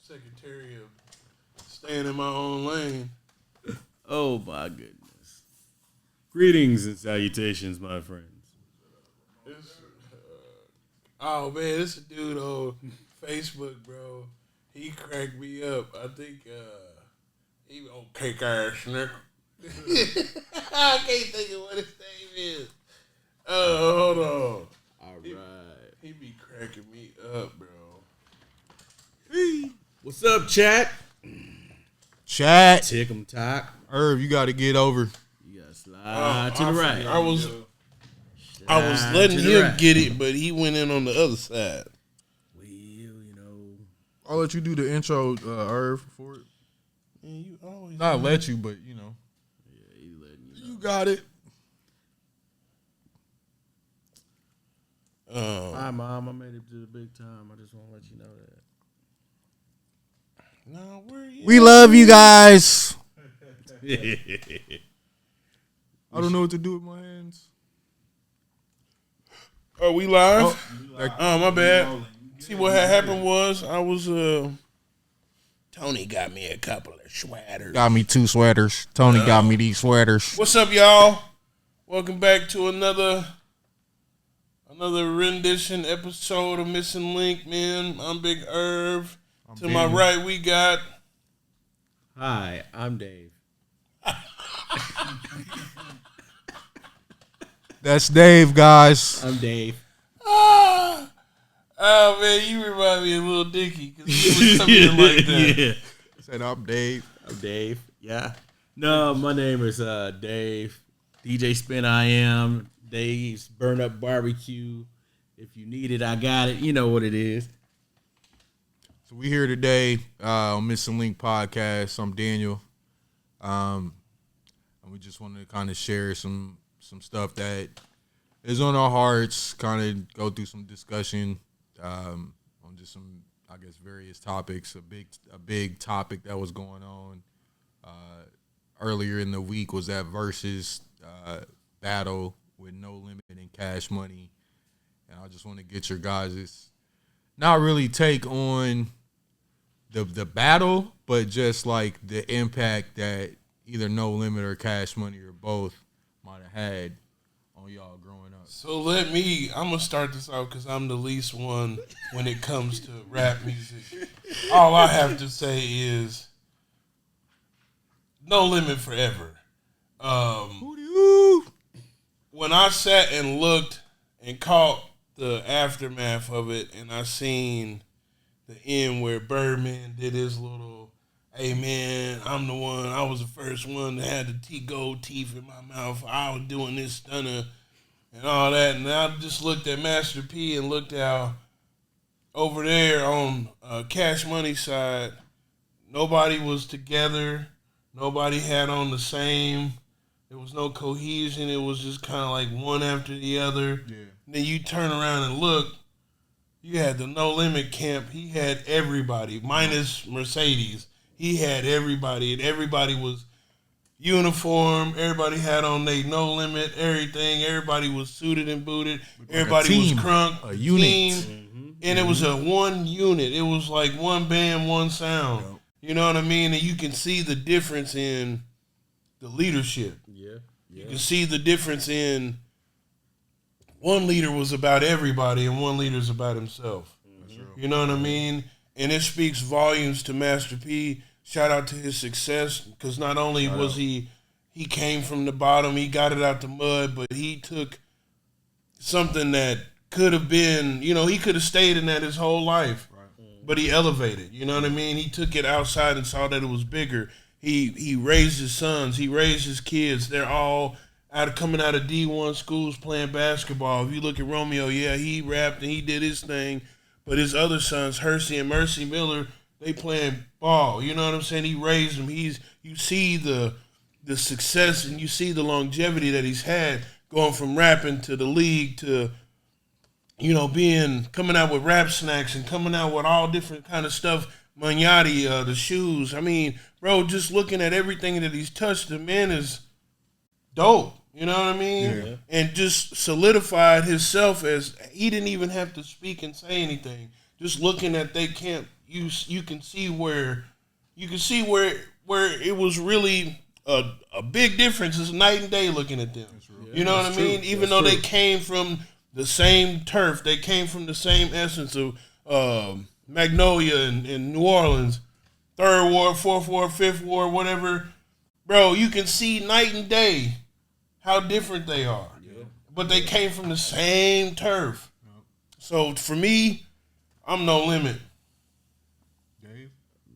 Secretary of staying in my own lane. Oh my goodness! Greetings and salutations, my friends. Oh man, this dude on Facebook, bro. He cracked me up. I think he cake ass nigga. I can't think of what his name is. Oh, hold on. All right. He be cracking me up, bro. What's up, chat? Chat. Tick 'em talk. Irv, you got to get over. You gotta slide to the right. I was letting him get it, but he went in on the other side. Well, you know. I'll let you do the intro, Irv, for it. Man, you always Not let you, but, you know. Yeah, he letting you know. You got it. Hi, Mom. I made it to the big time. I just want to let you know that. No, where you? We love you guys. I don't know what to do with my hands. Are we live? Oh, My bad. See what had happened was I was Tony got me a couple of sweaters. got me 2 sweaters. Tony got me these sweaters. What's up, y'all? Welcome back to another rendition episode of Missing Link, man. I'm Big Irv. To my right, we got. Hi, I'm Dave. That's Dave, guys. I'm Dave. Oh man, you remind me of Lil Dicky because he was coming in like that. Yeah. Said I'm Dave. I'm Dave. Yeah. No, my name is Dave. DJ Spin I am. Dave's Burn Up Barbecue. If you need it, I got it. You know what it is. So we here today on Missing Link Podcast. I'm Daniel. And we just wanted to kind of share some stuff that is on our hearts, kind of go through some discussion on just some, I guess, various topics. A big topic that was going on earlier in the week was that versus battle with No Limit and Cash Money. And I just want to get your guys' not really take on the battle, but just like the impact that either No Limit or Cash Money or both might have had on y'all growing up. So I'm going to start this out because I'm the least one when it comes to rap music. All I have to say is No Limit forever. When I sat and looked and caught the aftermath of it and I seen the end where Birdman did his little, hey man, I'm the one, I was the first one that had the gold teeth in my mouth. I was doing this stunner and all that. And I just looked at Master P and looked out over there on Cash Money side. Nobody was together. Nobody had on the same. There was no cohesion. It was just kind of like one after the other. Yeah. And then you turn around and look. You had the No Limit camp. He had everybody, minus Mercedes. He had everybody, and everybody was uniform. Everybody had on their No Limit, everything. Everybody was suited and booted. Everybody was crunk. A unit. Team, and it was a one unit. It was like one band, one sound. Yep. You know what I mean? And you can see the difference in the leadership. Yeah. You can see the difference in one leader was about everybody and one leader's about himself. Mm-hmm. You know what I mean? And it speaks volumes to Master P. Shout out to his success because not only was he came from the bottom, he got it out the mud, but he took something that could have been, he could have stayed in that his whole life, but he elevated. You know what I mean? He took it outside and saw that it was bigger. He raised his sons. He raised his kids. They're all coming out of D1 schools playing basketball. If you look at Romeo, yeah, he rapped and he did his thing. But his other sons, Hersey and Mercy Miller, they playing ball. You know what I'm saying? He raised them. You see the success and you see the longevity that he's had going from rapping to the league to, coming out with rap snacks and coming out with all different kind of stuff. Magnati, the shoes. I mean, bro, just looking at everything that he's touched, the man is dope. You know what I mean? Yeah. And just solidified himself as he didn't even have to speak and say anything. Just looking at they camp you can see where it was really a big difference. It's night and day looking at them. You know what I mean? Even though they came from the same turf, they came from the same essence of Magnolia in New Orleans, 3rd Ward, 4th Ward, 5th Ward, whatever. Bro, you can see night and day how different they are. Yeah. But they came from the same turf. Yep. So for me, I'm No Limit. Dave?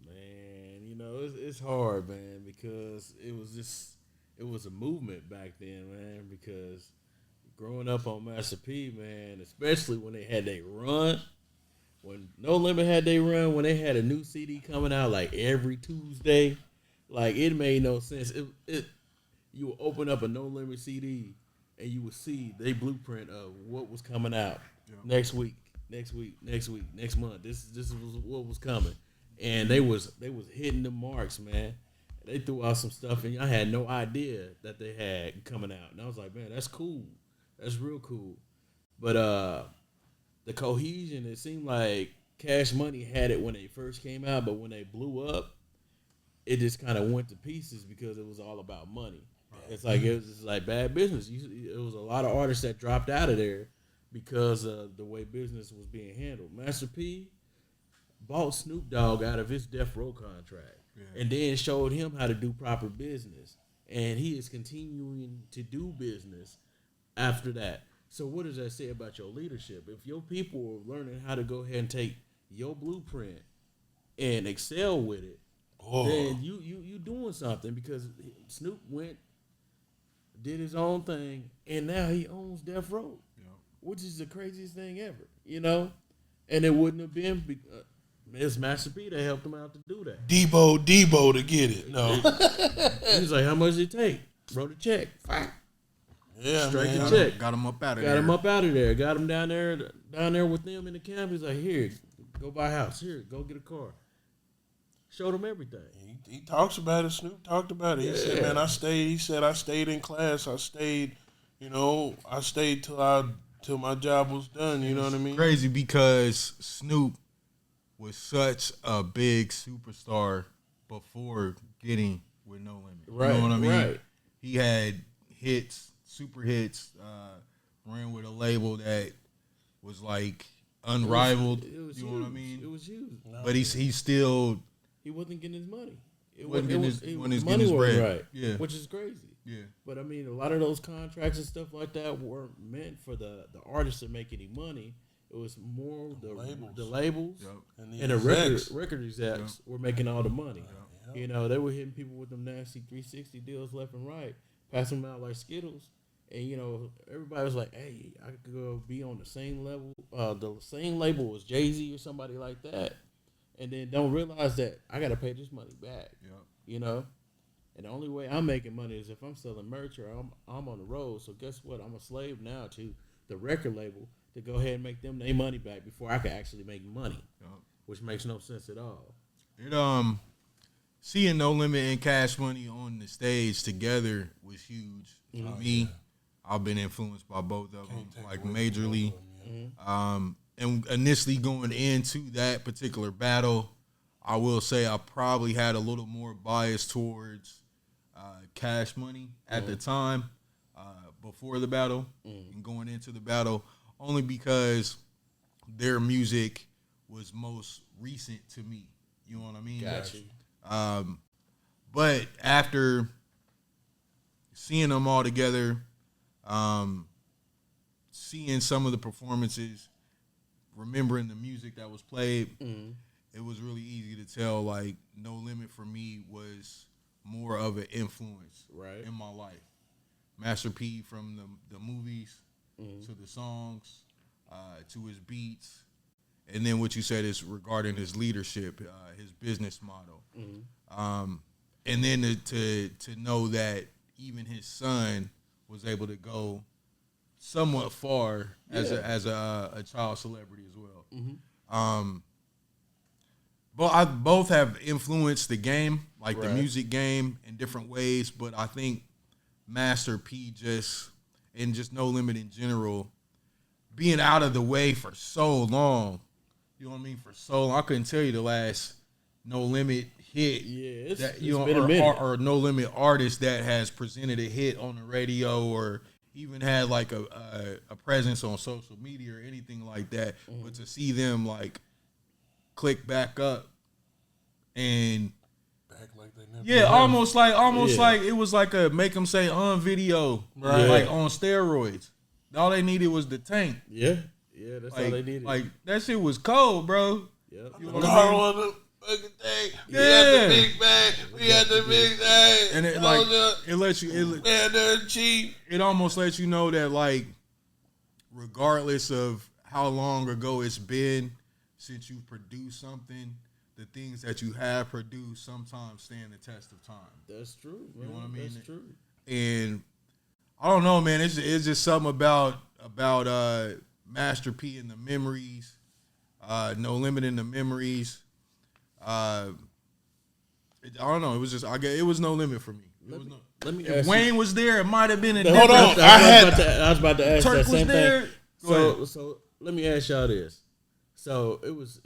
Man, you know, it's hard, man, because it was a movement back then, man, because growing up on Master P, man, especially when they had their run, when No Limit had their run, when they had a new CD coming out like every Tuesday, like it made no sense. You would open up a No Limit CD and you would see their blueprint of what was coming out next week, next month. This was what was coming, and they was hitting the marks, man. They threw out some stuff, and I had no idea that they had coming out, and I was like, man, that's cool. That's real cool. But the cohesion, it seemed like Cash Money had it when they first came out, but when they blew up, it just kind of went to pieces because it was all about money. Right. It's like it was just like bad business. It was a lot of artists that dropped out of there because of the way business was being handled. Master P bought Snoop Dogg out of his Death Row contract and then showed him how to do proper business. And he is continuing to do business after that. So what does that say about your leadership? If your people are learning how to go ahead and take your blueprint and excel with it, then you doing something, because Snoop did his own thing, and now he owns Death Row, which is the craziest thing ever, you know? And it wouldn't have been it's Master P that helped him out to do that. Debo to get it. No. He was like, how much did it take? Wrote a check. Fine. Yeah, straight to check. Got him up out of there. Got him up out of there. Got him down there with them in the camp. He's like, here, go buy a house. Here, go get a car. Showed him everything. He talks about it. Snoop talked about it. He said, man, I stayed in class. I stayed till my job was done. You know what I mean? Crazy, because Snoop was such a big superstar before getting with No Limit. Right, you know what I mean? Right. He had hits, super hits, ran with a label that was like unrivaled. It was you know what I mean? It was huge. But he still... He wasn't getting his money. Wasn't getting his money bread. Right. Yeah. Which is crazy. Yeah. But I mean, a lot of those contracts and stuff like that weren't meant for the artists to make any money. It was more the labels and the record execs were making all the money. Yep. You know, they were hitting people with them nasty 360 deals left and right, passing them out like Skittles. And, you know, everybody was like, hey, I could go be on the same level, the same label as Jay-Z or somebody like that. And then don't realize that I got to pay this money back, you know? And the only way I'm making money is if I'm selling merch or I'm on the road. So guess what? I'm a slave now to the record label to go ahead and make them their money back before I could actually make money, which makes no sense at all. It seeing No Limit and Cash Money on the stage together was huge for me. I've been influenced by both of them, like majorly. And initially going into that particular battle, I will say I probably had a little more bias towards Cash Money at the time, before the battle and going into the battle, only because their music was most recent to me. You know what I mean? Gotcha. But after seeing them all together, seeing some of the performances, remembering the music that was played, it was really easy to tell, like, No Limit for me was more of an influence in my life. Master P, from the movies to the songs, to his beats, and then what you said is regarding his leadership, his business model. And then to know that even his son was able to go somewhat far as a child celebrity as well. But both have influenced the game, like the music game, in different ways. But I think Master P just No Limit in general, being out of the way for so long, you know what I mean, for so long. I couldn't tell you the last No Limit hit. Yeah, That, it's you know, been a minute. or No Limit artist that has presented a hit on the radio or even had like a presence on social media or anything like that. But to see them like click back up and Like they never yeah, almost Yeah. like it was like a make them say on video, Right. like on steroids. All they needed was the tank. Yeah, that's all Like, they needed. like that shit was cold, bro. Yep. You know what I Carl mean? on the fucking thing. We Yeah. had the big bag. We had the big thing. And it like it lets you man, they're cheap. it almost lets you know that like regardless of how long ago it's been since you produced something, the things that you have produced sometimes stand the test of time. That's true, man. know what I mean? That's true. And I don't know, man. It's just something about Master P and the memories, No Limit in the memories. I don't know. It was just it was No Limit for me. Let me If ask Wayne was there, it might have been a Hold different. on. I was about to ask Turk that was same there. thing. Go ahead. So let me ask y'all this. So it was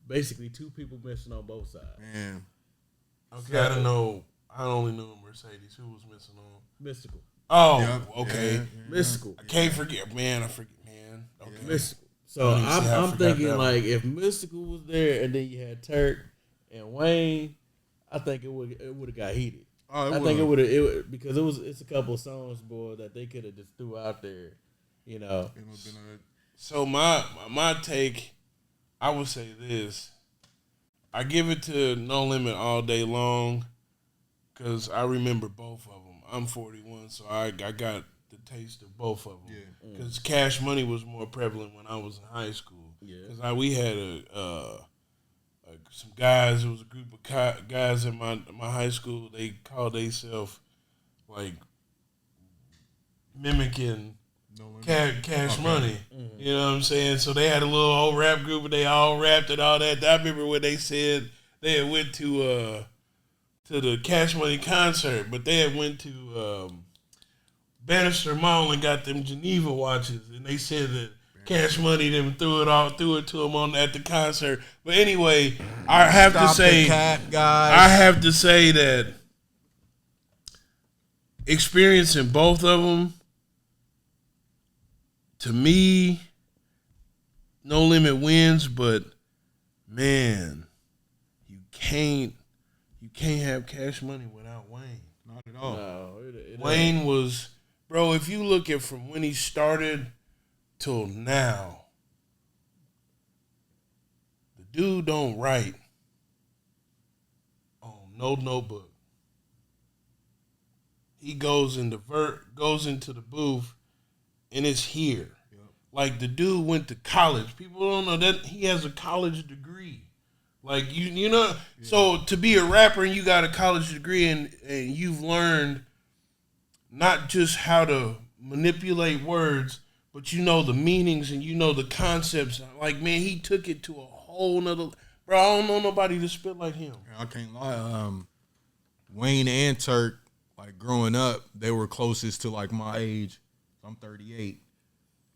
basically two people missing on both sides. Man, Okay, I don't know. I only knew Mercedes. Who was missing on? Mystical. Oh, yeah, okay. yeah. Mystical. I can't forget, man. I forget, man. Okay. Mystical. So I didn't see how I I'm forgot thinking that like if Mystical was there and then you had Turk and Wayne, I think it would have got heated. Oh, I think it would because it's a couple of songs, boy, that they could have just threw out there, you know. So my take, I would say this. I give it to No Limit all day long because I remember both of them. I'm 41, so I got the taste of both of them. Because Cash Money was more prevalent when I was in high school. Because we had some guys. It was a group of guys in my high school. They called themselves like mimicking Cash Money. You know what I'm saying? So they had a little old rap group and they all rapped and all that. I remember when they said they had went to the Cash Money concert, but they had went to Bannister Mall and got them Geneva watches, and they said that Cash Money them threw it to him at the concert. But anyway, I have to say that experiencing both of them, to me, No Limit wins, but man, you can't have Cash Money without Wayne. Not at all. No, it Wayne was, bro, if you look at from when he started till now, the dude don't write on no notebook. He goes into the booth and it's here. Yep. Like the dude went to college. People don't know that he has a college degree. Like you know, so to be a rapper and you got a college degree and you've learned not just how to manipulate words, but you know the meanings and you know the concepts. Like, man, he took it to a whole nother. Bro, I don't know nobody to spit like him. I can't lie. Wayne and Turk, like growing up, they were closest to like my age. I'm 38,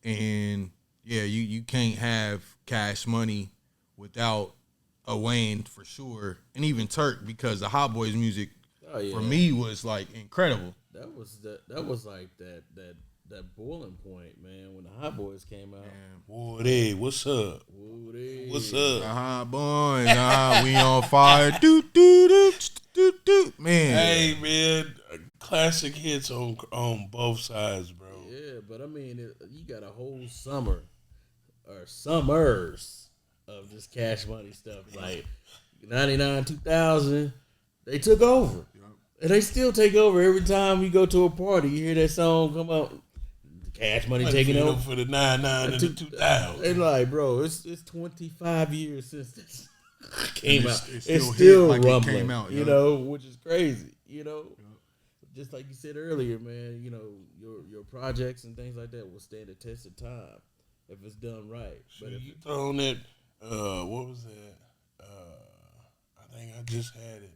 and yeah, you can't have Cash Money without a Wayne for sure, and even Turk, because the Hot Boys music for me was like incredible. That was like that boiling point, man, when the Hot Boys came out. Woody, what's up? Woody. What's up? The Hot Boys, we on fire. Do do do do do. Man. Hey, man, classic hits on both sides, bro. Yeah, but I mean, you got a whole summer or summers of this Cash Money stuff. Like 99, 2000, they took over. And they still take over every time you go to a party. You hear that song come out, Cash Money taking over for the 99 and the 2000. They like, bro, it's 25 years since this came out. It's hit still like rumbling, it came out, you know, which is crazy. You know, just like you said earlier, man. You know, your projects and things like that will stand the test of time if it's done right. So but if you throwing that? What was that? I think I just had it.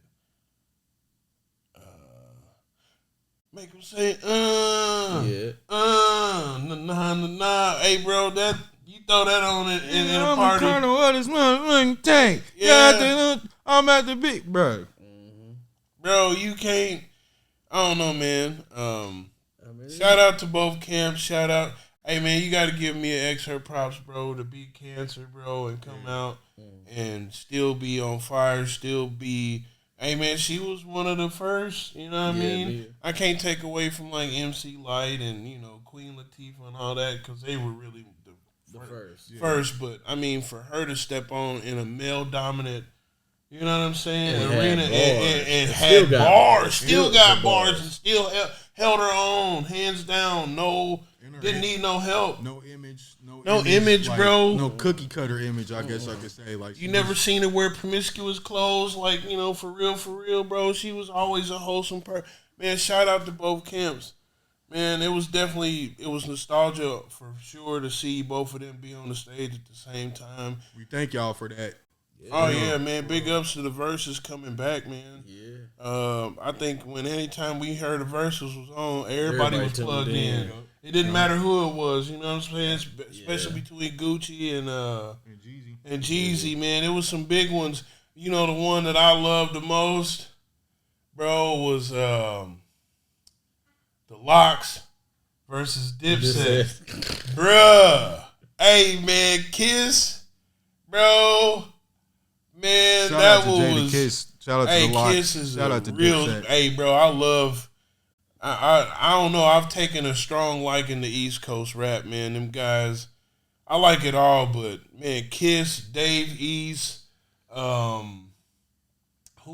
Make them say, nah. Hey, bro, that you throw that on in a I'm party. a Colonel of this motherfucking tank. Yeah. I'm at the big, bro. Bro, you can't. I don't know, man. Shout out to both camps. Shout out. Hey, man, you got to give me an extra props, bro, to beat cancer, bro, and come out and still be on fire, still be. Hey, man, she was one of the first, you know what I mean? I can't take away from, like, MC Lyte and, you know, Queen Latifah and all that because they were really the first. But, I mean, for her to step on in a male-dominant, you know what I'm saying, arena and had bars, still got bars and still held her own, hands down, didn't need no help. No image, like, bro. No cookie cutter image, I guess I could say. Like you never seen her wear promiscuous clothes, like, you know, for real, bro. She was always a wholesome person. Man, shout out to both camps. Man, it was nostalgia for sure to see both of them be on the stage at the same time. We thank y'all for that. Yeah, man. Big ups to the Versus coming back, man. Yeah. I think anytime we heard the Versus was on, everybody was plugged in. It didn't matter who it was, you know what I'm saying? Especially between Gucci and Jeezy, man. It was some big ones. You know, the one that I loved the most, bro, was the Lox versus Dipset. Bruh. Hey, man, Kiss, bro. Man, shout that out to was Jada Kiss. Shout out to the Lox. Kiss is shout out to real. Dipset. Hey, bro, I love. I don't know. I've taken a strong liking to East Coast rap, man. Them guys, I like it all, but man, Kiss, Dave East, who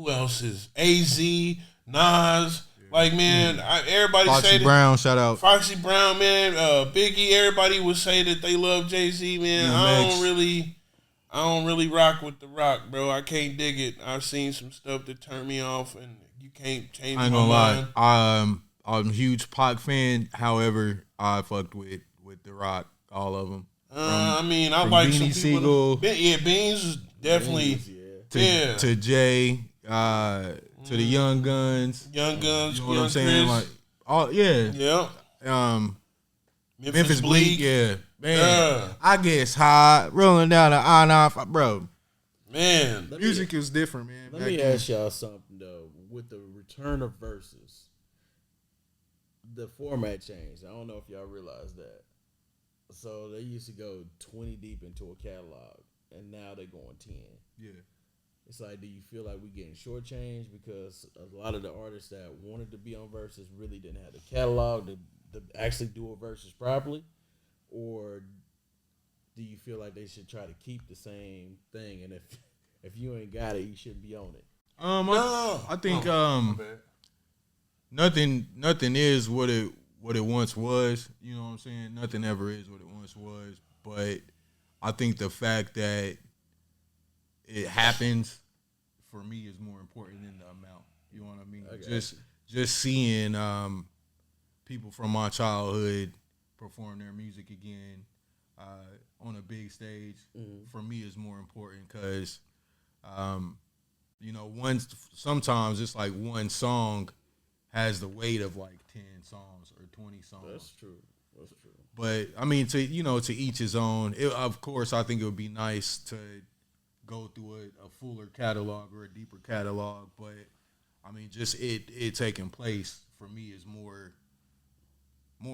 else is AZ, Nas? Like, man, everybody Foxy say that. Brown, shout out. Foxy Brown, man. Biggie, everybody would say that they love Jay-Z, man. I don't really rock with the rock, bro. I can't dig it. I've seen some stuff that turned me off, and you can't change my mind. I ain't gonna lie. I'm a huge Pac fan. However, I fucked with The Rock, all of them. I mean, I like some people. Beans is definitely to Jay, to the Young Guns. Young Guns, you know what I'm saying? Like, Memphis Bleak, yeah. Man, I guess high rolling down the I-9, bro. Man, music is different, man. Let me ask y'all something though. With the return of Versus, the format changed. I don't know if y'all realize that. So they used to go 20 deep into a catalog, and now they're going 10. Yeah. It's like, do you feel like we getting shortchanged because a lot of the artists that wanted to be on Versus really didn't have the catalog to actually do a Versus properly? Or do you feel like they should try to keep the same thing, and if you ain't got it, you shouldn't be on it? I think nothing is what it once was. You know what I'm saying? Nothing ever is what it once was. But I think the fact that it happens for me is more important than the amount. You know what I mean? Just seeing people from my childhood perform their music again on a big stage for me is more important because sometimes it's like one song has the weight of like 10 songs or 20 songs. That's true. But I mean, to each his own. Of course, I think it would be nice to go through a fuller catalog or a deeper catalog. But I mean, just it taking place for me is more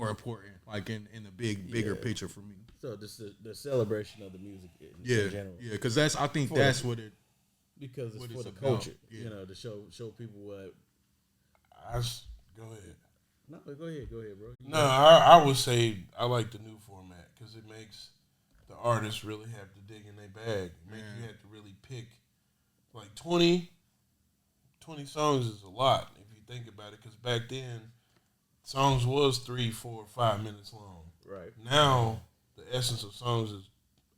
important, like in the bigger picture for me. So the celebration of the music in general. Yeah, because that's what it. Because it's for the culture, to show people what. Go ahead. No, go ahead, bro. I would say I like the new format because it makes the artists really have to dig in their bag. It makes you have to really pick. Like 20 songs is a lot if you think about it. Because back then, songs was 3, 4, 5 minutes long. Right. Now the essence of songs is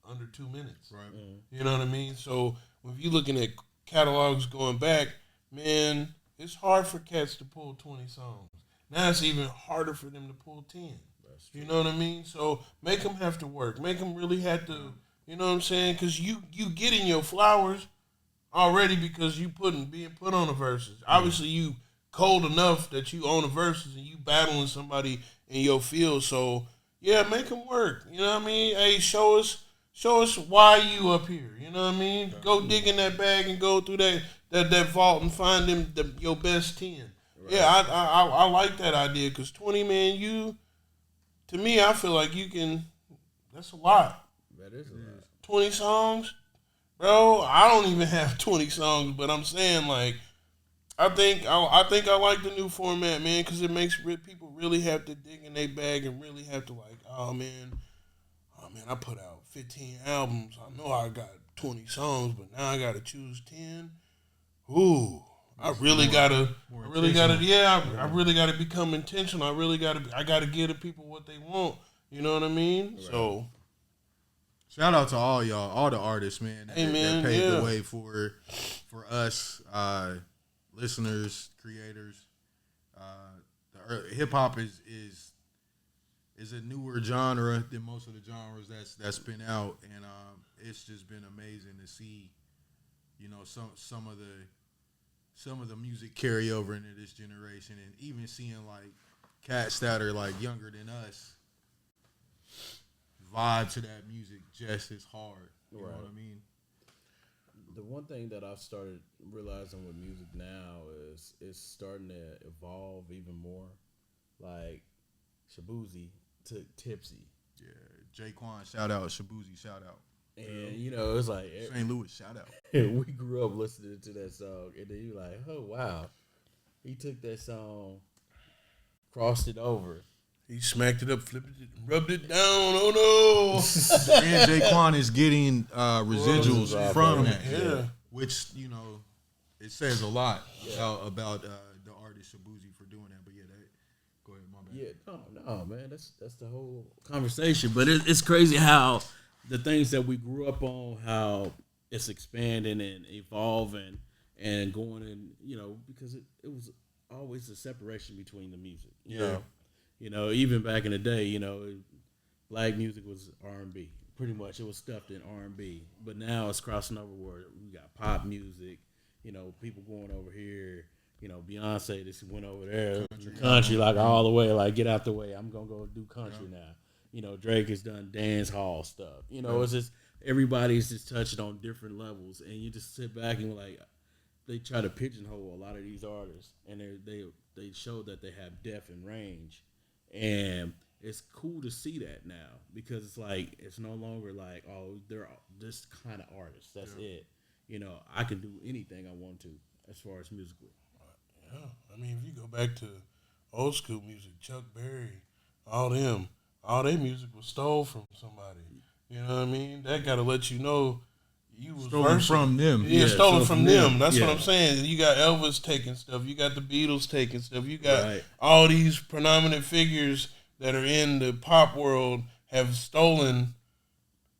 under 2 minutes. Right. Mm-hmm. You know what I mean? So if you're looking at catalogs going back, man, it's hard for cats to pull 20 songs. Now it's even harder for them to pull 10. You know what I mean? So make them have to work. Make them really have to, you know what I'm saying? Because you getting your flowers already because you being put on the Versus. Obviously you cold enough that you own the Versus and you battling somebody in your field. So, yeah, make them work. You know what I mean? Hey, show us show us why you up here. You know what I mean? Go dig in that bag and go through that vault and find them your best 10. Right. Yeah, I like that idea because 20, man, to me, I feel like you can. That's a lot. That is a lot. 20 songs, bro. I don't even have 20 songs, but I'm saying like. I think I like the new format, man, because it makes people really have to dig in their bag and really have to like, oh man, I put out 15 albums. I know I got 20 songs, but now I got to choose 10. Ooh, I really gotta become intentional. I gotta give the people what they want. You know what I mean? Right. So, shout out to all y'all, all the artists, man. That paved the way for us. Listeners, creators, hip hop is a newer genre than most of the genres that's been out, and it's just been amazing to see, some of the music carry over into this generation, and even seeing like cats that are like younger than us vibe to that music just as hard. You know what I mean? The one thing that I've started realizing with music now is it's starting to evolve even more. Like Shabuzi took Tipsy. Yeah, Jaquan, shout out. Shabuzi, shout out. And it's like St. Louis, shout out. We grew up listening to that song, and then you're like, oh wow, he took that song, crossed it over. He smacked it up, flipped it, rubbed it down. Oh no! And Jaquan is getting residuals from that, which it says a lot about the artist Shabuzi for doing that. But go ahead, my bad. Yeah, no, man, that's the whole conversation. But it's crazy how the things that we grew up on, how it's expanding and evolving and going, and because it was always a separation between the music. You know, even back in the day, black music was R&B. Pretty much, it was stuffed in R&B. But now it's crossing over where we got pop music. People going over here. Beyonce just went over there, country like all the way. Like, get out the way. I'm gonna go do country now. Drake has done dance hall stuff. It's just everybody's just touching on different levels, and you just sit back and like, they try to pigeonhole a lot of these artists, and they show that they have depth and range. And it's cool to see that now because it's like it's no longer like, oh, they're this kind of artists. That's it. I can do anything I want to as far as musically. Yeah, I mean, if you go back to old school music, Chuck Berry, all their music was stole from somebody. You know what I mean? That got to let you know you was stolen from them. Yeah, stolen from them. That's what I'm saying. You got Elvis taking stuff. You got the Beatles taking stuff. You got all these predominant figures that are in the pop world have stolen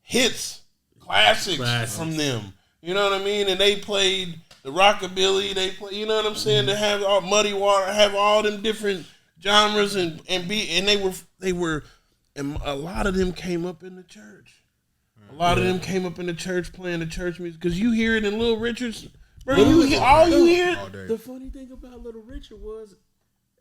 hits, classics from them. You know what I mean? And they played the rockabilly. They play. You know what I'm saying? They have all Muddy Water. Have all them different genres and they were, and a lot of them came up in the church. A lot of them came up in the church playing the church music because you hear it in Little Richard's. Bro, you hear it. The funny thing about Little Richard was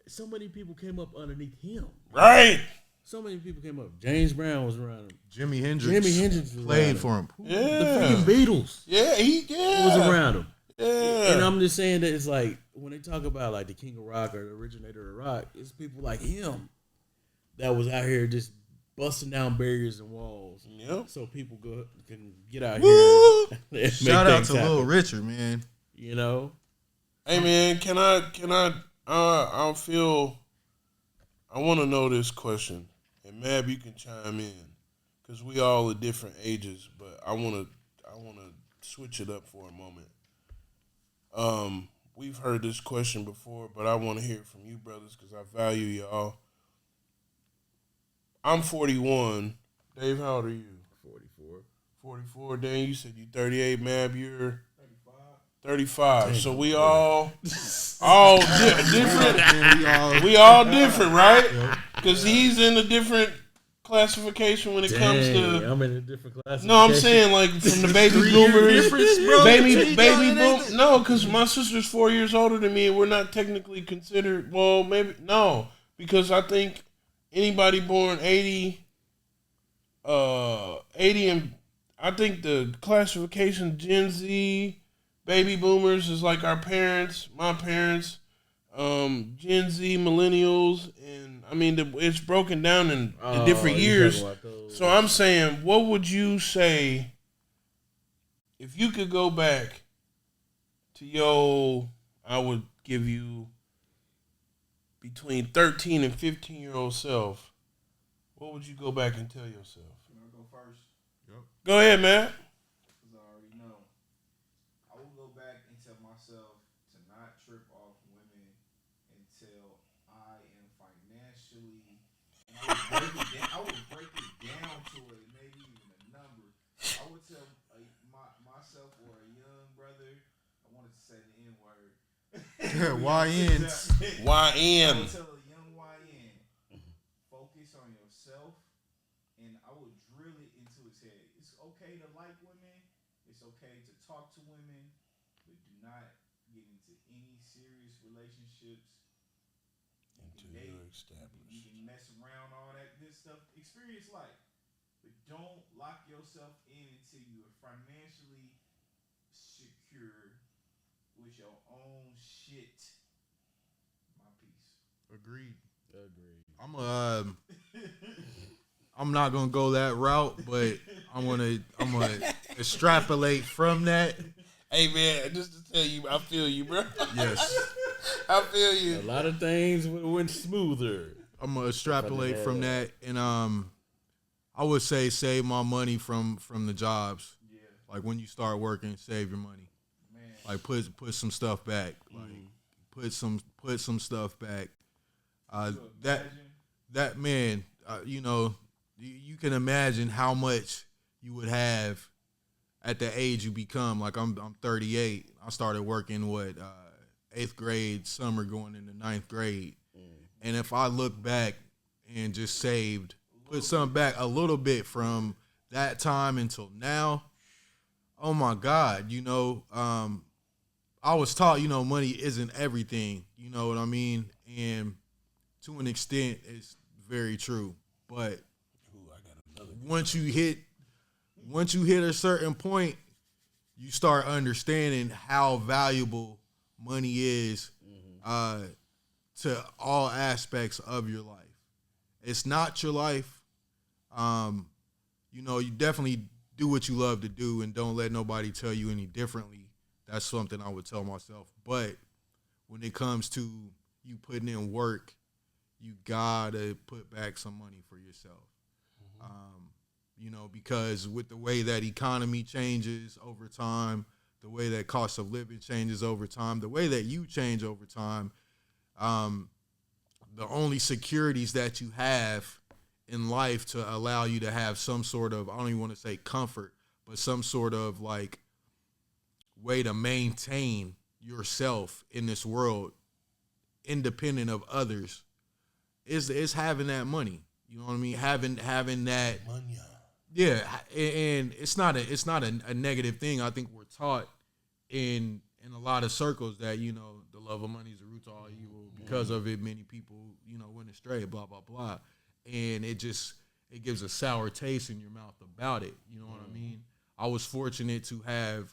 so many people came up underneath him. Right. So many people came up. James Brown was around him. Jimi Hendrix played for him. Yeah. The freaking Beatles. Yeah, was around him. Yeah. And I'm just saying that it's like when they talk about like the King of Rock or the originator of rock, it's people like him that was out here just busting down barriers and walls. Yep. So people can get out here. And shout out to Little Richard, man. Hey man, I want to know this question, and Mab, you can chime in because we all at different ages, but I want to switch it up for a moment. We've heard this question before, but I want to hear it from you brothers because I value y'all. I'm 41. Dave, how old are you? 44. 44. Dan, you said you 38. Mab, you're 35. So we all different. We all different, right? Because he's in a different classification when it comes to. I'm in a different classification. No, I'm saying like from the baby boomers, baby boom. No, because my sister's 4 years older than me, and we're not technically considered. Well, maybe no, because I think anybody born 80 and I think the classification Gen Z, baby boomers is like our parents, my parents, Gen Z, millennials, and I mean it's broken down in different years. So I'm saying, what would you say if you could go back to your? I would give you between 13 and 15-year-old self. What would you go back and tell yourself? Can I go first? Yep. Go ahead, man. Because I already know. I will go back and tell myself to not trip off women until I am financially. And I would break it down to it, maybe even a number. I would tell myself or a young brother. I wanted to say the N word. YNs. YN. I would tell a young YN, focus on yourself, and I would drill it into his head. It's okay to like women. It's okay to talk to women, but do not get into any serious relationships. Until you're established. You can mess around, all that good stuff. Experience life, but don't lock yourself in until you are financially secure with your own shit. My piece. Agreed. I'm not gonna go that route, but I'm gonna extrapolate from that. Hey man, just to tell you, I feel you, bro. Yes, I feel you. A lot of things would have went smoother. I'm gonna extrapolate from that, and I would say save my money from the jobs. Yeah. Like when you start working, save your money. Man. Like put some stuff back. Like put some stuff back. That man, you know, you can imagine how much you would have at the age you become. Like I'm 38. I started working 8th grade summer, going into 9th grade. And if I look back and just put something back a little bit from that time until now, oh my God, you know, I was taught, you know, money isn't everything. You know what I mean? And to an extent, it's very true. But once you hit a certain point, you start understanding how valuable money is to all aspects of your life. It's not your life. You know, you definitely do what you love to do and don't let nobody tell you any differently. That's something I would tell myself. But when it comes to you putting in work, you gotta put back some money for yourself. You know, because with the way that economy changes over time, the way that cost of living changes over time, the way that you change over time, the only securities that you have in life to allow you to have some sort of, I don't even want to say comfort, but some sort of like way to maintain yourself in this world independent of others is having that money. You know what I mean? Having that money. Yeah, and it's not a negative thing. I think we're taught in a lot of circles that, you know, the love of money is the root to all evil. Because of it, many people, you know, went astray, blah, blah, blah. And it gives a sour taste in your mouth about it. You know what I mean? I was fortunate to have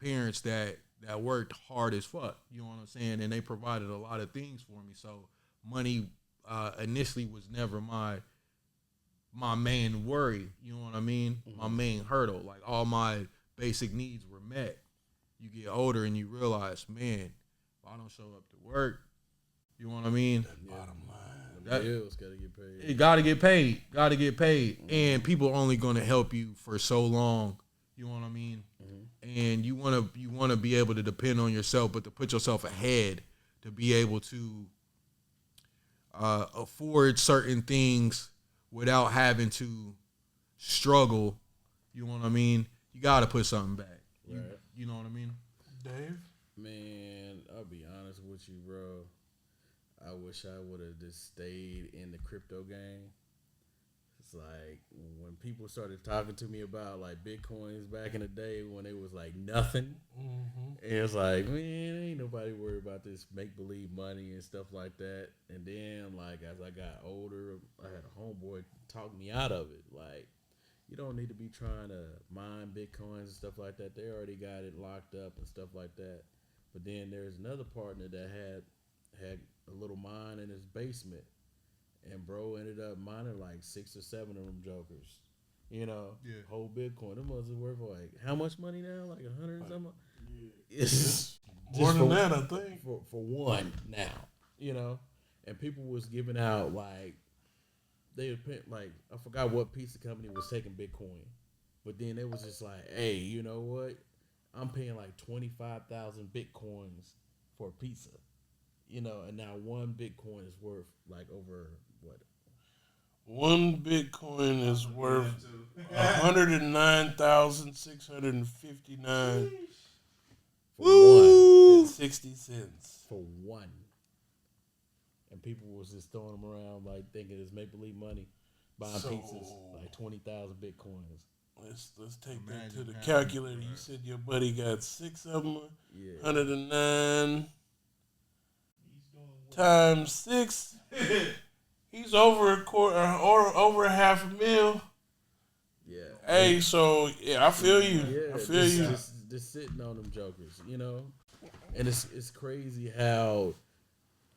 parents that worked hard as fuck. You know what I'm saying? And they provided a lot of things for me. So money initially was never my main worry. You know what I mean? My main hurdle. Like all my basic needs were met. You get older and you realize, man, if I don't show up to work, you know what I mean? Bottom line. That bills gotta get paid. It gotta get paid. And people are only gonna help you for so long. You know what I mean? And you wanna be able to depend on yourself, but to put yourself ahead, to be able to afford certain things without having to struggle. You know what I mean? You gotta put something back. Right. You know what I mean? Dave? Man, I'll be honest with you, bro. I wish I would have just stayed in the crypto game. It's like when people started talking to me about like Bitcoins back in the day when it was like nothing. And it's like, man, ain't nobody worried about this make-believe money and stuff like that. And then like as I got older, I had a homeboy talk me out of it. Like, You don't need to be trying to mine Bitcoins and stuff like that. They already got it locked up and stuff like that. But then there's another partner that had a little mine in his basement, and bro ended up mining like 6 or 7 of them jokers. You know, whole Bitcoin. Them was worth like how much money now? Like 100 and something. It's more than that, I think. For one now, you know, and people was giving out like they like I forgot what pizza company was taking Bitcoin, but then it was just like, hey, you know what? I'm paying like 25,000 Bitcoins for a pizza, you know, and now one Bitcoin is worth like over what? One Bitcoin is worth 109,659. Woo! 60 cents for one. And people was just throwing them around like thinking it's make believe money, buying pizzas like 20,000 Bitcoins. Let's take that to the calculator. You said your buddy got 6 of them. Yeah. 109 times 6. He's over a quarter or over $500,000. Yeah. Hey, so yeah, I feel you. Yeah, I feel you. Just sitting on them jokers, you know. And it's crazy how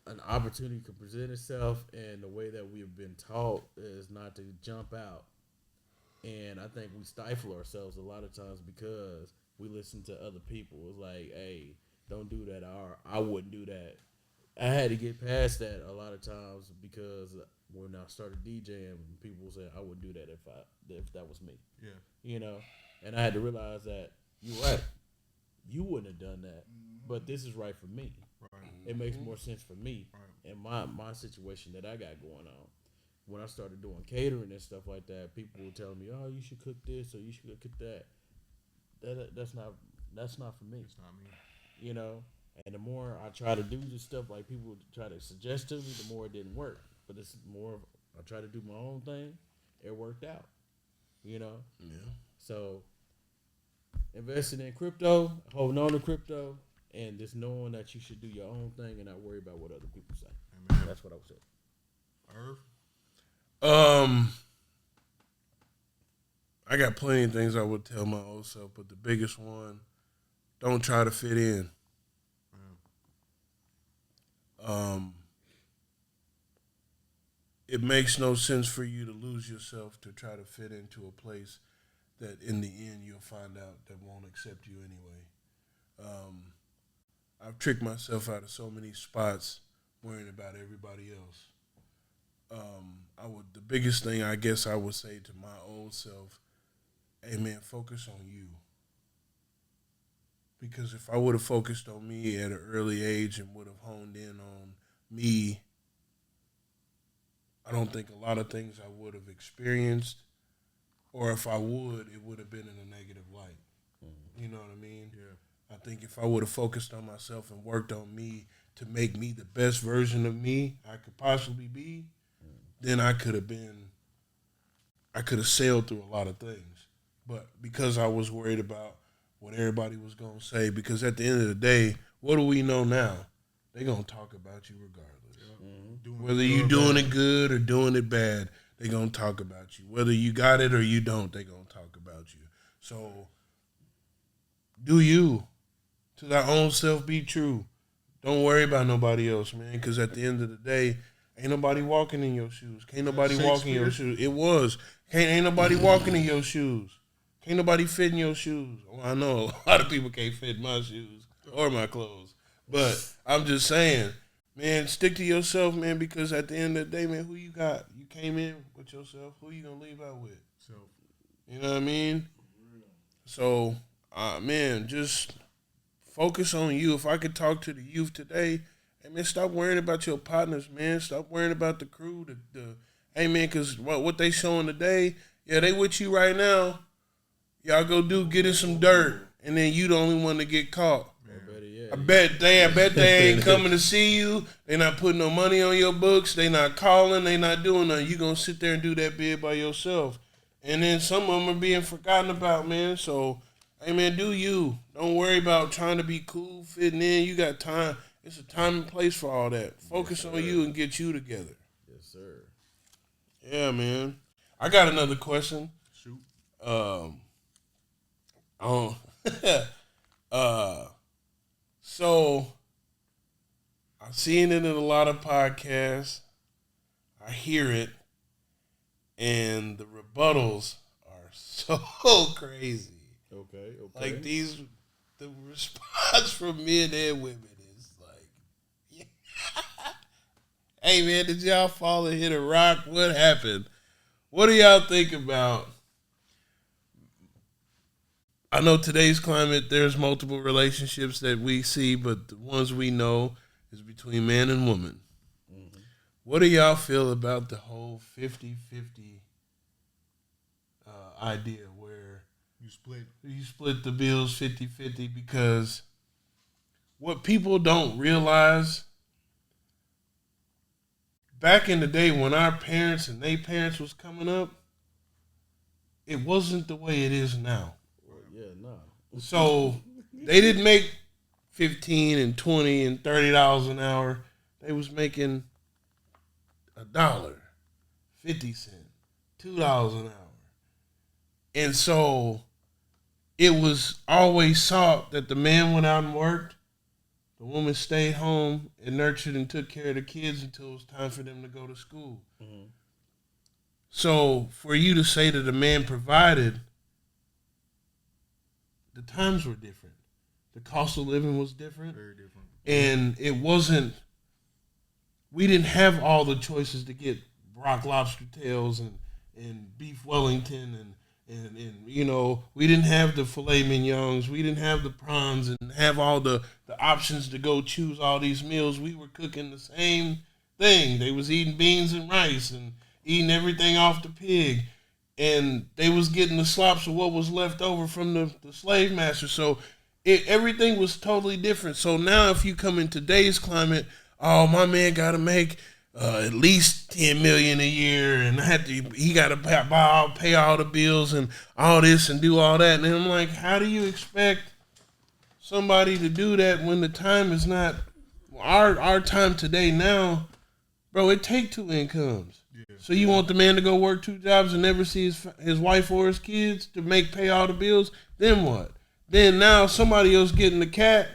an opportunity can present itself, and the way that we've been taught is not to jump out. And I think we stifle ourselves a lot of times because we listen to other people. It's like, hey, don't do that, or I wouldn't do that. I had to get past that a lot of times because when I started DJing, people said I wouldn't do that if that was me. Yeah. You know, and I had to realize that you're right. You wouldn't have done that, but this is right for me. Right. It makes more sense for me Right. and my situation that I got going on. When I started doing catering and stuff like that, people were telling me, "Oh, you should cook this or you should cook that." That's not for me. It's not me. You know. And the more I try to do this stuff, like people try to suggest to me, the more it didn't work. But it's more I try to do my own thing. It worked out, you know. Yeah. So investing in crypto, holding on to crypto, and just knowing that you should do your own thing and not worry about what other people say. Amen. That's what I would say. Irv? I got plenty of things I would tell my old self, but the biggest one, don't try to fit in. It makes no sense for you to lose yourself to try to fit into a place that in the end you'll find out that won't accept you anyway. I've tricked myself out of so many spots worrying about everybody else. The biggest thing I guess I would say to my old self, hey man, focus on you. Because if I would have focused on me at an early age and would have honed in on me, I don't think a lot of things I would have experienced, or if I would, it would have been in a negative light. You know what I mean? Yeah. I think if I would have focused on myself and worked on me to make me the best version of me I could possibly be, then I could have sailed through a lot of things. But because I was worried about what everybody was going to say, because at the end of the day, what do we know now? They're going to talk about you regardless. Whether you're doing it good or doing it bad, they're going to talk about you. Whether you got it or you don't, they're going to talk about you. So, do you. To thy own self be true. Don't worry about nobody else, man, because at the end of the day, ain't nobody walking in your shoes. Can't nobody walk in your shoes. It was. Ain't nobody walking in your shoes. Can't nobody fit in your shoes. Well, I know a lot of people can't fit in my shoes or my clothes. But I'm just saying, man, stick to yourself, man, because at the end of the day, man, who you got? You came in with yourself. Who you going to leave out with? So, you know what I mean? So, man, just focus on you. If I could talk to the youth today, hey, man, stop worrying about your partners, man. Stop worrying about the crew. Hey, man, because what they showing today, yeah, they with you right now. Y'all go get in some dirt, and then you the only one to get caught. I bet they ain't coming to see you. They not putting no money on your books. They not calling. They not doing nothing. You gonna sit there and do that bid by yourself. And then some of them are being forgotten about, man. So, hey, man, do you. Don't worry about trying to be cool, fitting in. You got time. It's a time and place for all that. Focus on you and get you together. Yes, sir. Yeah, man. I got another question. Shoot. Oh, so I've seen it in a lot of podcasts. I hear it, and the rebuttals are so crazy. Okay. Like the response from men and women is like, yeah. Hey man, did y'all fall and hit a rock? What happened? What do y'all think about? I know today's climate, there's multiple relationships that we see, but the ones we know is between man and woman. Mm-hmm. What do y'all feel about the whole 50-50 idea where you split the bills 50-50? Because what people don't realize, back in the day when our parents and their parents was coming up, it wasn't the way it is now. So they didn't make $15 and $20 and $30 an hour. They was making $1, 50 cents, $2 an hour. And so it was always thought that the man went out and worked, the woman stayed home and nurtured and took care of the kids until it was time for them to go to school. Mm-hmm. So for you to say that the man provided, the times were different. The cost of living was different. Very different. And it wasn't, we didn't have all the choices to get Brock lobster tails and beef Wellington and you know, we didn't have the filet mignons. We didn't have the prawns and have all the options to go choose all these meals. We were cooking the same thing. They was eating beans and rice and eating everything off the pig. And they was getting the slops of what was left over from the slave master. So everything was totally different. So now if you come in today's climate, oh, my man got to make at least $10 million a year, and he got to pay all the bills and all this and do all that. And I'm like, how do you expect somebody to do that when the time is not our time today now? Bro, it take 2 incomes. So you want the man to go work 2 jobs and never see his wife or his kids to pay all the bills? Then what? Then now somebody else getting the cat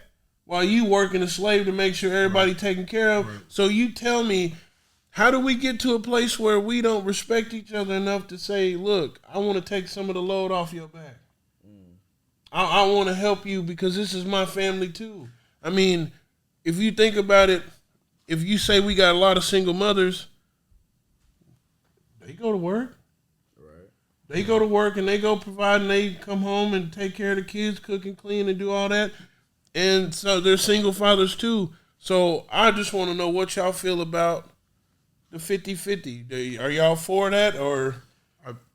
while you working a slave to make sure everybody taken care of. Right. So you tell me, how do we get to a place where we don't respect each other enough to say, look, I want to take some of the load off your back. I want to help you because this is my family too. I mean, if you think about it, if you say we got a lot of single mothers, they go to work. Right. They go to work and they go provide and they come home and take care of the kids, cook and clean and do all that. And so they're single fathers too. So I just want to know what y'all feel about the 50-50. Are y'all for that? Or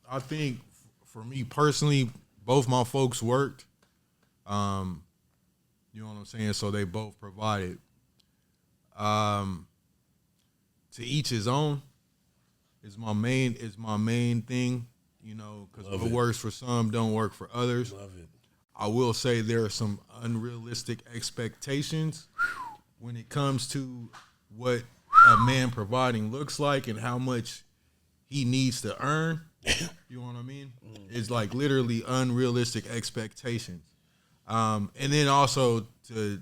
I think for me personally, both my folks worked. You know what I'm saying? So they both provided. To each his own. Is my main thing, you know, because what works for some don't work for others. Love it. I will say there are some unrealistic expectations when it comes to what a man providing looks like and how much he needs to earn. You know what I mean? It's like literally unrealistic expectations. And then also to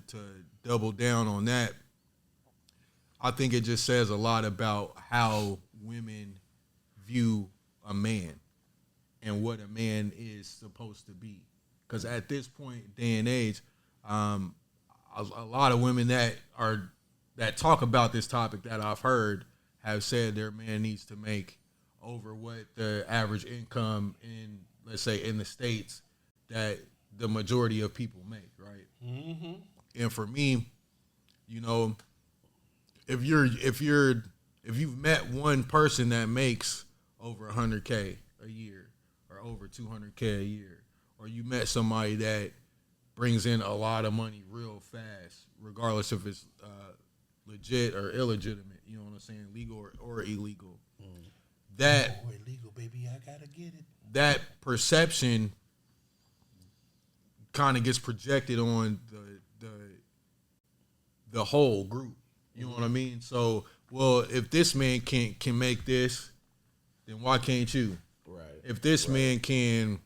double down on that, I think it just says a lot about how women view a man and what a man is supposed to be. Because at this point, day and age, a lot of women that talk about this topic that I've heard have said their man needs to make over what the average income in, let's say, in the States that the majority of people make, right? Mm-hmm. And for me, you know, if you've met one person that makes over $100K a year or over $200K a year, or you met somebody that brings in a lot of money real fast, regardless if it's legit or illegitimate, you know what I'm saying, legal or illegal. That illegal, baby, I gotta get it. That perception kind of gets projected on the whole group. You know what I mean? So, well, if this man can make this, then why can't you? Right. If this man can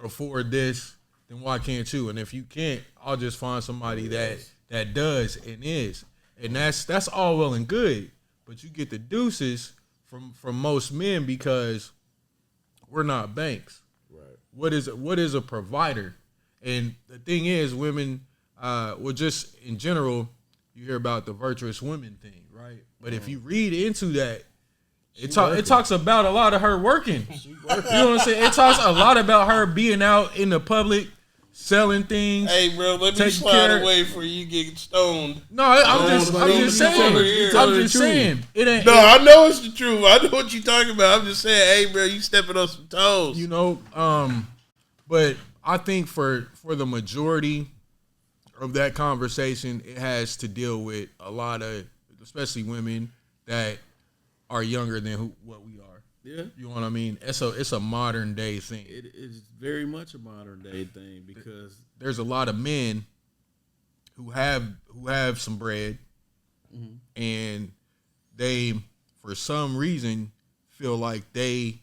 afford this, then why can't you? And if you can't, I'll just find somebody that does and is. And that's all well and good. But you get the deuces from most men because we're not banks. Right. What is a provider? And the thing is, women, well, just in general, you hear about the virtuous women thing, right? But if you read into that, it talks about a lot of her working. You know what I'm saying? It talks a lot about her being out in the public, selling things. Hey, bro, let me slide away for you get stoned. No, I'm just saying. I'm just saying. It ain't. No, I know it's the truth. I know what you're talking about. I'm just saying, hey, bro, you stepping on some toes. You know, but I think for the majority of that conversation, it has to deal with a lot of, especially women that are younger than what we are. Yeah, you know what I mean. It's a modern day thing. It is very much a modern day thing because there's a lot of men who have some bread, and they, for some reason, feel like they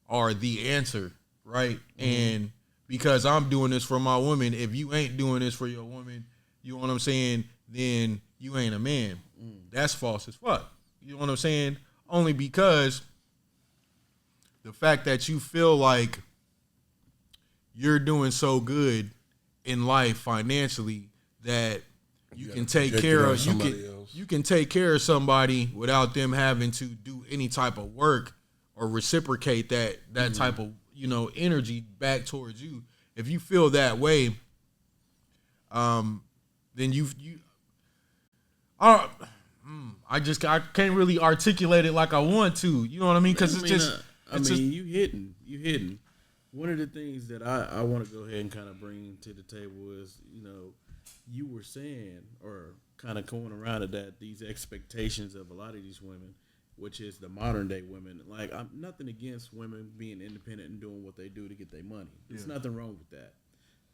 are the answer, right? And because I'm doing this for my woman, if you ain't doing this for your woman, you know what I'm saying, then you ain't a man. That's false as fuck. You know what I'm saying? Only because the fact that you feel like you're doing so good in life financially that you can take care of you can take care of somebody without them having to do any type of work or reciprocate that type of, you know, energy back towards you. If you feel that way, then I can't really articulate it like I want to. You know what I mean? Because you hitting. One of the things that I want to go ahead and kind of bring to the table is, you know, you were saying or kind of going around at that, these expectations of a lot of these women, which is the modern day women. Like, I'm nothing against women being independent and doing what they do to get their money. There's nothing wrong with that.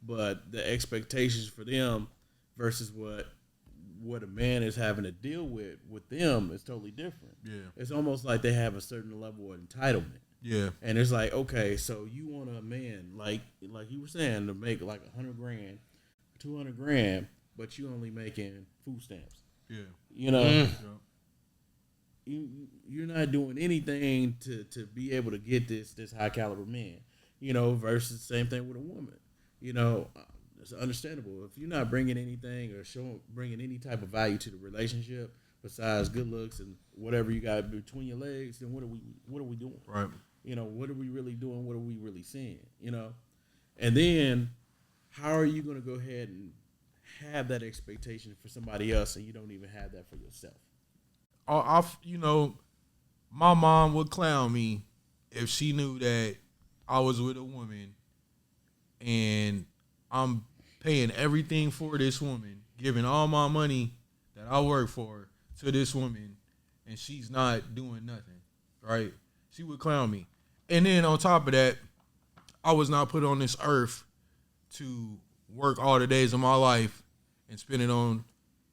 But the expectations for them versus what a man is having to deal with them is totally different. Yeah. It's almost like they have a certain level of entitlement. Yeah. And it's like, okay, so you want a man like you were saying to make like $100 grand, $200 grand, but you only making food stamps. Yeah. You know, you're not doing anything to be able to get this high caliber man, you know, versus the same thing with a woman. You know, it's understandable. If you're not bringing anything or bringing any type of value to the relationship besides good looks and whatever you got between your legs, then what are we doing? Right. You know, what are we really doing? What are we really seeing? You know, and then how are you going to go ahead and have that expectation for somebody else and you don't even have that for yourself? You know, my mom would clown me if she knew that I was with a woman and I'm paying everything for this woman, giving all my money that I work for to this woman, and she's not doing nothing, right? She would clown me. And then on top of that, I was not put on this earth to work all the days of my life and spend it on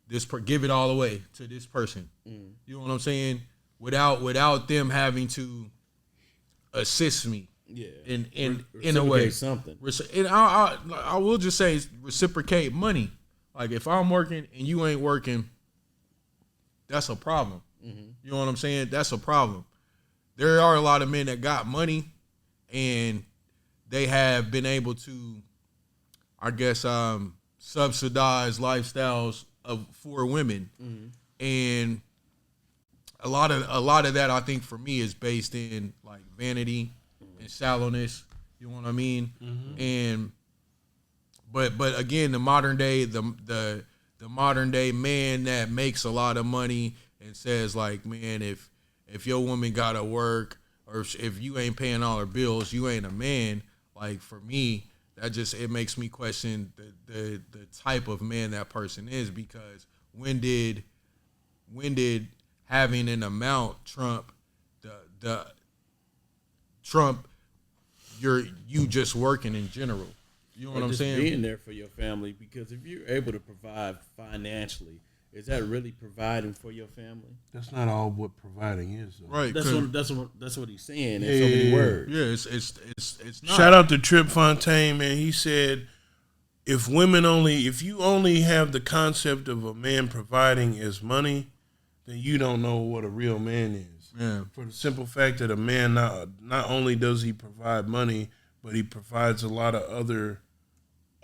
this, give it all away to this person. You know what I'm saying? Without them having to assist me. Yeah, in a way, something. And I will just say reciprocate money. Like if I'm working and you ain't working, that's a problem. You know what I'm saying? That's a problem. There are a lot of men that got money, and they have been able to, I guess, subsidize lifestyles for women, and a lot of that I think for me is based in like vanity and shallowness, you know what I mean? And but again, the modern day the modern day man that makes a lot of money and says like, man, if your woman gotta work or if you ain't paying all her bills, you ain't a man. Like for me, that just it makes me question the type of man that person is, because when did having an amount trump the Trump you just working in general? You know what I'm saying? Being there for your family, because if you're able to provide financially is that really providing for your family? That's not all what providing is, though. Right. That's what he's saying in so many words. Yeah, it's not. Shout out to Trip Fontaine, man. He said, if you only have the concept of a man providing as money, then you don't know what a real man is. Yeah. For the simple fact that a man not only does he provide money, but he provides a lot of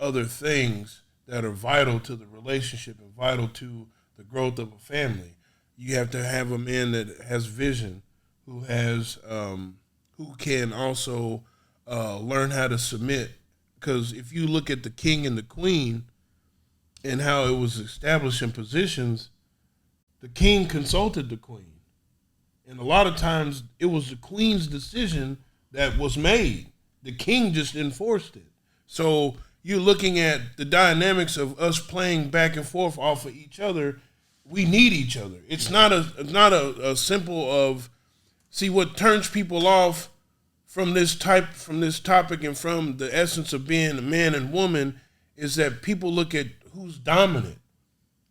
other things that are vital to the relationship and vital to the growth of a family. You have to have a man that has vision, who can also learn how to submit. Because if you look at the king and the queen and how it was established in positions, the king consulted the queen. And a lot of times it was the queen's decision that was made. The king just enforced it. So you're looking at the dynamics of us playing back and forth off of each other. We need each other. It's not a simple of, see, what turns people off from this topic and from the essence of being a man and woman is that people look at who's dominant.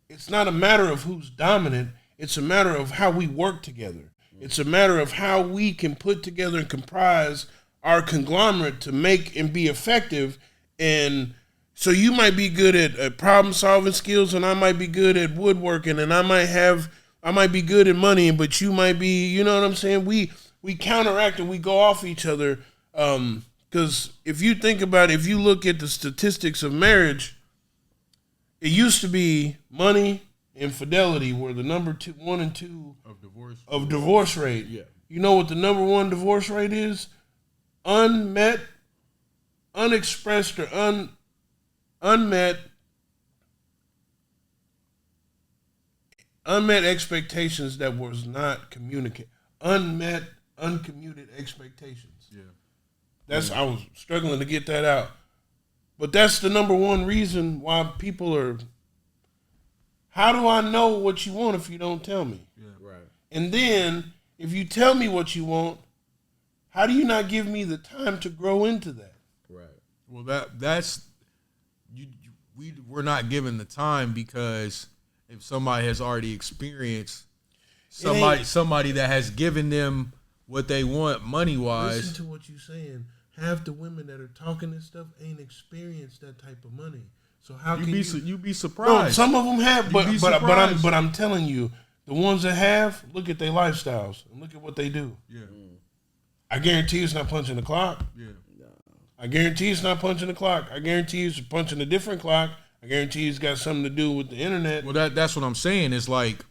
It's not a matter of who's dominant. It's a matter of how we work together. It's a matter of how we can put together and comprise our conglomerate to make and be effective. And so you might be good at problem solving skills, and I might be good at woodworking, and I might be good at money, but you might be, you know what I'm saying? We counteract and we go off each other. Because if you think about it, if you look at the statistics of marriage, it used to be money and fidelity were the number 1 and 2 of divorce rate. Yeah. You know what the number 1 divorce rate is? Unmet, unexpressed, or unmet expectations that was not communicated. Uncommuted expectations. Yeah. I was struggling to get that out. But that's the number 1 reason why people are, how do I know what you want if you don't tell me? Yeah. Right. And then, if you tell me what you want, how do you not give me the time to grow into that? Right. Well, we're not given the time because if somebody has already experienced somebody that has given them what they want money wise. Listen to what you're saying. Half the women that are talking this stuff ain't experienced that type of money. So how can you be surprised? No, some of them have, but surprised. I'm telling you, the ones that have, look at their lifestyles and look at what they do. Yeah. I guarantee it's not punching the clock. Yeah. I guarantee it's not punching the clock. I guarantee it's punching a different clock. I guarantee it's got something to do with the internet. Well, that's what I'm saying. It's like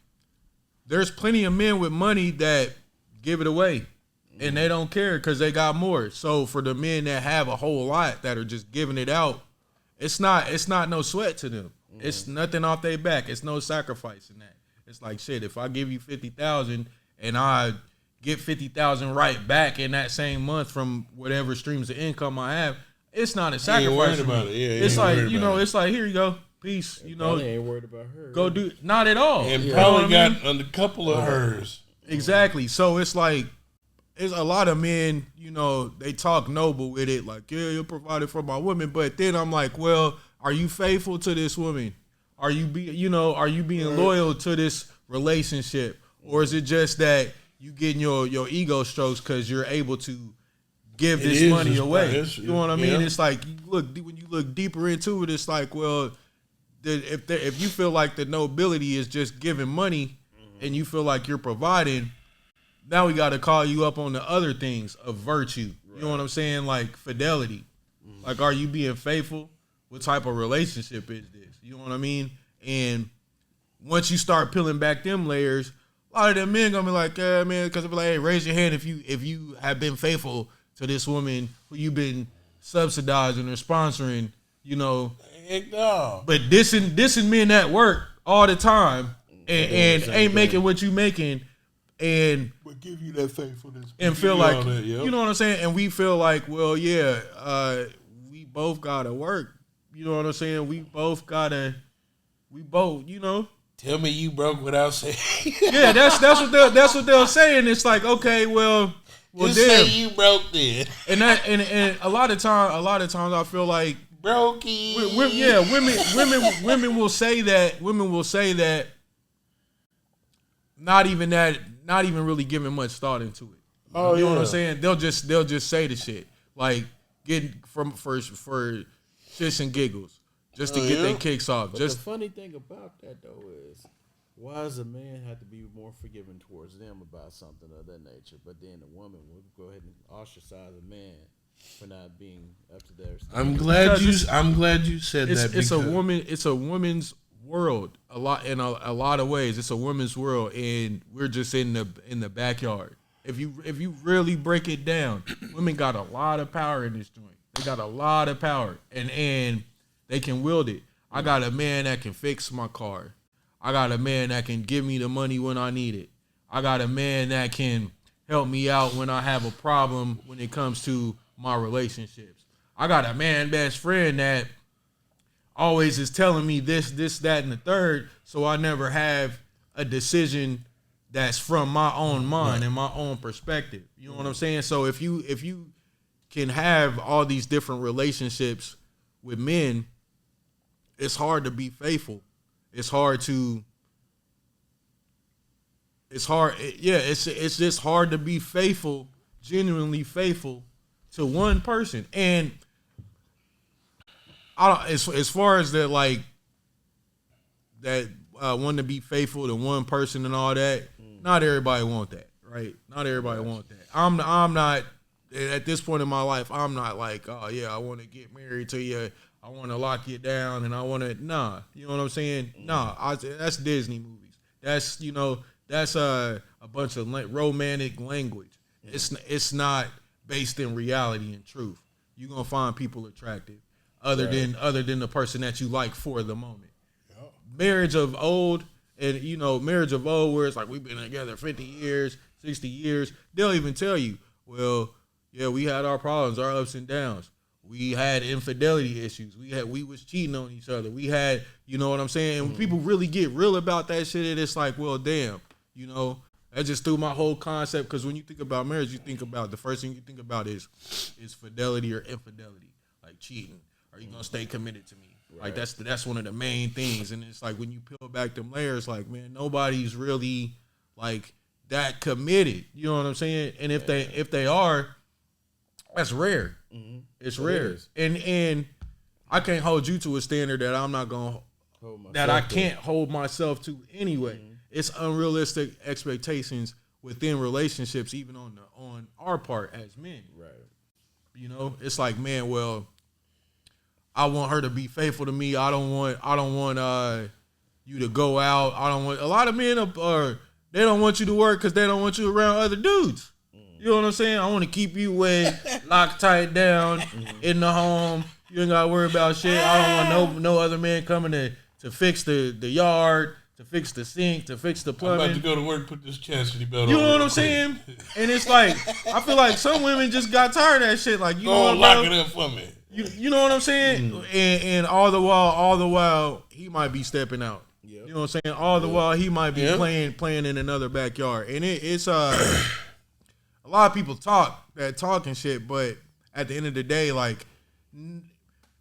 there's plenty of men with money that give it away, and they don't care because they got more. So for the men that have a whole lot that are just giving it out, it's not no sweat to them. It's nothing off their back. It's no sacrifice in that. It's like, shit, if I give you 50,000 and I get 50,000 right back in that same month from whatever streams of income I have, it's not a sacrifice. Ain't worried for me. about it. Yeah, it's like, it's like, here you go. Peace. Probably ain't worried about her. Go do not at all. And You probably know what I got mean? a couple of hers. Exactly. So it's like, it's a lot of men, they talk noble with it, like, yeah, you're providing for my woman. But then I'm like, well, are you faithful to this woman? Are you being loyal to this relationship? Or is it just that you getting your ego strokes because you're able to give this money away? You know what I mean? Yeah. It's like, when you look deeper into it, it's like, well, if you feel like the nobility is just giving money and you feel like you're providing, now we got to call you up on the other things of virtue. You know what I'm saying? Like fidelity. Like, are you being faithful? What type of relationship is this? You know what I mean? And once you start peeling back them layers, a lot of them men gonna be like, yeah, man, because they'll be like, hey, raise your hand if you have been faithful to this woman who you've been subsidizing or sponsoring, Heck no. But dissing men at work all the time and ain't making what you making and But give you that faithfulness. and feel like you know what I'm saying, and we feel like, well, yeah, we both gotta work. You know what I'm saying? We both, Tell me you broke without saying. Yeah, that's what they'll say, and it's like, okay, well, Just damn. say you broke then. And a lot of times I feel like Brokey. women will say that. Women will say that not even really giving much thought into it. Oh, you know what yeah. I'm saying? They'll just say the shit like getting for shits and giggles just to get their kicks off. But Just the funny thing about that though is, why does a man have to be more forgiving towards them about something of that nature, but then a woman will go ahead and ostracize a man for not being up to their standards? I'm glad you said that. it's a woman's world a lot in a lot of ways. It's a woman's world, and we're just in the backyard. If you really break it down, women got a lot of power in this joint. They got a lot of power, and they can wield it. I got a man that can fix my car. I got a man that can give me the money when I need it. I got a man that can help me out when I have a problem when it comes to my relationships. I got a man best friend that always is telling me this, that, and the third, so I never have a decision that's from my own mind and my own perspective. You know what I'm saying? So if you can have all these different relationships with men, it's hard to be faithful. It's just hard to be faithful, genuinely faithful to one person. And as far as that, like that wanting to be faithful to one person and all that, not everybody want that, right? Not everybody want that. I'm not at this point in my life. I'm not like, oh yeah, I want to get married to you. I want to lock you down, and I want to. Nah, you know what I'm saying? Nah, that's Disney movies. That's that's a bunch of romantic language. It's not based in reality and truth. You're gonna find people attractive, other than the person that you like for the moment. Yep. Marriage of old, where it's like we've been together 50 years, 60 years. They'll even tell you, well, yeah, we had our problems, our ups and downs. We had infidelity issues. We was cheating on each other. We had, you know what I'm saying? And when people really get real about that shit, it's like, well, damn, that just threw my whole concept. Because when you think about marriage, you think about the first thing you think about is fidelity or infidelity, like cheating. Are you gonna stay committed to me? Right. Like that's one of the main things. And it's like when you peel back them layers, like, man, nobody's really like that committed. You know what I'm saying? And if they are, that's rare. Mm-hmm. It's rare. And I can't hold you to a standard that I'm not gonna hold myself to anyway. Mm-hmm. It's unrealistic expectations within relationships, even on our part as men. Right. It's like, man, well, I want her to be faithful to me. I don't want you to go out. I don't want. A lot of men they don't want you to work because they don't want you around other dudes. You know what I'm saying? I want to keep you locked tight down in the home. You ain't got to worry about shit. I don't want no other man coming to fix the yard, to fix the sink, to fix the plumbing. I'm about to go to work, put this chastity belt on. You know what I'm saying? And it's like, I feel like some women just got tired of that shit. Like, lock it up for me. You know what I'm saying? And all the while, he might be stepping out. Yep. You know what I'm saying? All the while, he might be playing in another backyard. And it's a lot of people talk and shit, but at the end of the day, like,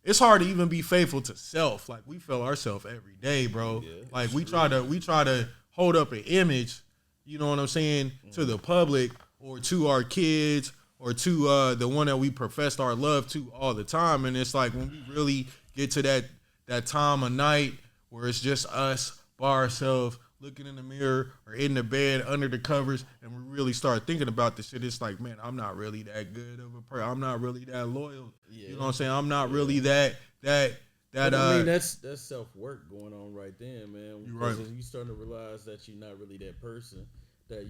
it's hard to even be faithful to self. Like, we fail ourselves every day, bro. Yeah, like we try to hold up an image, you know what I'm saying, to the public or to our kids or to the one that we professed our love to all the time. And it's like when we really get to that time of night where it's just us by ourselves, looking in the mirror or in the bed under the covers, and we really start thinking about this shit, it's like, man, I'm not really that good of a person. I'm not really that loyal. Yeah. You know what I'm saying? I'm not really that. I mean, that's self work going on right then, man. You're right. You starting to realize that you're not really that person, that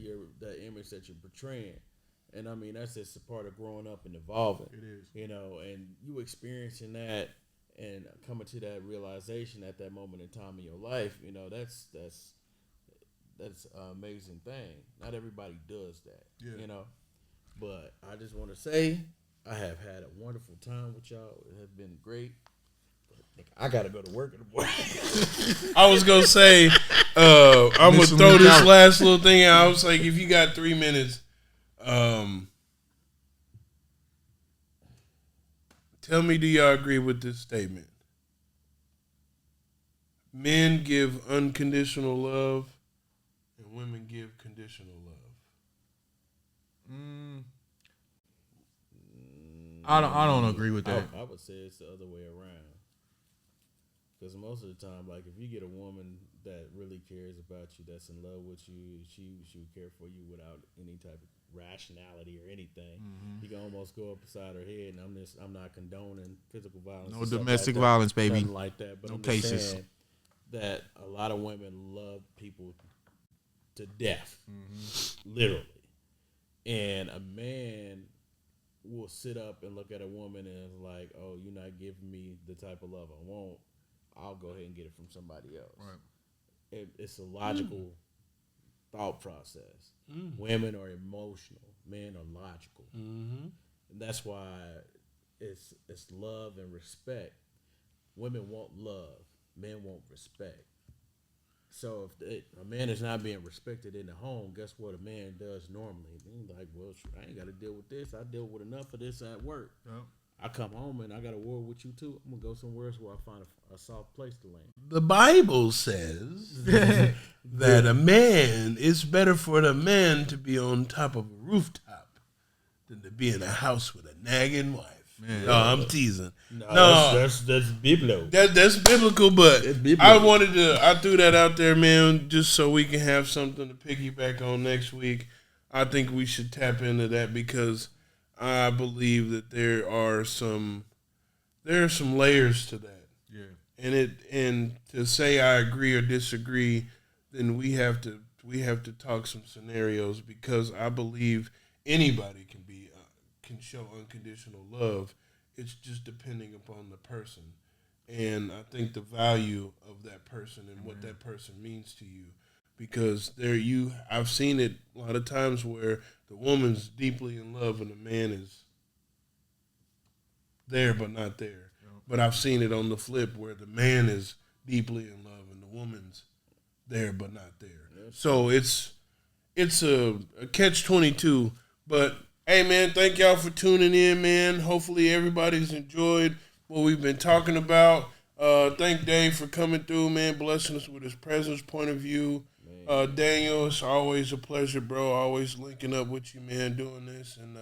image that you're portraying, and I mean that's just a part of growing up and evolving. It is, and you experiencing that and coming to that realization at that moment in time in your life. That's an amazing thing. Not everybody does that, But I just want to say I have had a wonderful time with y'all. It has been great. But I got to go to work in the morning. I was going to say, I'm going to throw this last little thing out. I was like, if you got 3 minutes, tell me, do y'all agree with this statement? Men give unconditional love, and women give conditional love? I don't agree with that. I would say it's the other way around. Because most of the time, like, if you get a woman that really cares about you, that's in love with you, she would care for you without any type of rationality or anything. You can almost go upside her head, and I'm not condoning physical violence. No domestic violence, baby. Nothing like that. But No I'm just cases. saying that a lot of women love people to death, literally. And a man will sit up and look at a woman and is like, oh, you're not giving me the type of love I want. I'll go ahead and get it from somebody else. Right. It's a logical thought process. Women are emotional. Men are logical. And that's why it's love and respect. Women want love. Men want respect. So if a man is not being respected in the home, guess what a man does normally? He's like, well, I ain't got to deal with this. I deal with enough of this at work. Yep. I come home and I got a war with you too. I'm going to go somewhere else where I find a soft place to land. The Bible says that a man, it's better for the man to be on top of a rooftop than to be in a house with a nagging wife. Man. No, I'm teasing. No, that's biblical. That's biblical, but I threw that out there, man, just so we can have something to piggyback on next week. I think we should tap into that because I believe that there are some layers to that. Yeah. And to say I agree or disagree, then we have to talk some scenarios because I believe anybody can show unconditional love. It's just depending upon the person. And I think the value of that person and what that person means to you. Because I've seen it a lot of times where the woman's deeply in love and the man is there but not there. Yep. But I've seen it on the flip where the man is deeply in love and the woman's there but not there. Yep. So it's a catch-22. But hey, man, thank y'all for tuning in, man. Hopefully everybody's enjoyed what we've been talking about. Thank Dave for coming through, man, blessing us with his presence, point of view. Daniel, it's always a pleasure, bro. Always linking up with you, man, doing this. And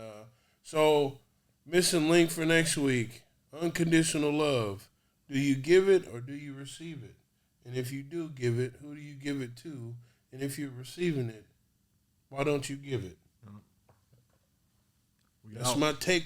so, missing link for next week, unconditional love. Do you give it or do you receive it? And if you do give it, who do you give it to? And if you're receiving it, why don't you give it? That's my take.